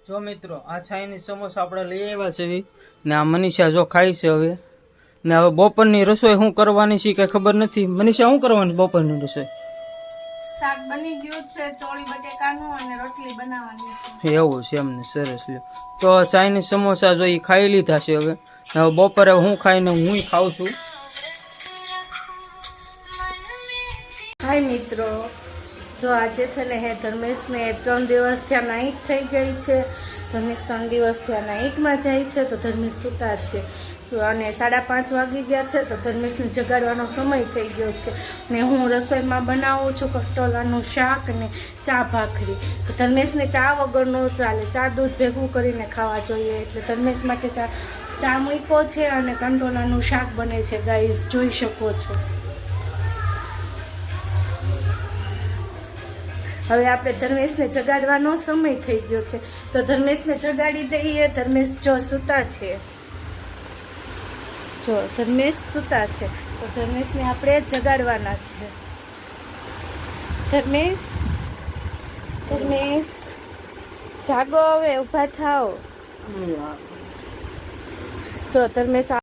જો મિત્રો આ ચાઇનીઝ સમોસા આપણે લઈ આવ્યા છે ને આ મનીષા જો ખાય છે હવે ને હવે બપોરની રસોઈ શું કરવાની છે કઈ ખબર નથી. મનીષા શું કરવાની બપોરની રસોઈ? શાક બની ગયું છે, ચોળી બટેકાનું અને રોટલી બનાવવાની છે. એવું છે એમને, સરસ લ્યો. તો ચાઇનીઝ સમોસા જો એ ખાઈ લીધા છે હવે બપોરે હું ખાઈને હું ખાઉં છું. હાય મિત્રો, જો આજે છે ને હે ધર્મેશને 3 દિવસ ત્યાં નાઈટ થઈ ગઈ છે. ધર્મેશ 3 દિવસ ત્યાં નાઈટમાં જાય છે તો ધર્મેશ સૂતા છે અને 5:30 વાગી ગયા છે તો ધર્મેશને જગાડવાનો સમય થઈ ગયો છે ને હું રસોઈમાં બનાવું છું કટોલાનું શાક ને ચા ભાખરી. તો ધર્મેશને ચા વગર ન ચાલે, ચા દૂધ ભેગું કરીને ખાવા જોઈએ એટલે ધર્મેશ માટે ચા મૂક્યો છે અને કંટોલાનું શાક બને છે. ગાઈઝ જોઈ શકો છો. હવે આપણે ધર્મેશને જગાડવાનો સમય થઈ ગયો છે તો ધર્મેશને જગાડી દઈએ. ધર્મેશ જો સૂતા છે, જો ધર્મેશ સૂતા છે તો ધર્મેશને આપણે જગાડવાના છે. ધર્મેશ જાગો, હવે ઊભા થાઓ. જો ધર્મેશ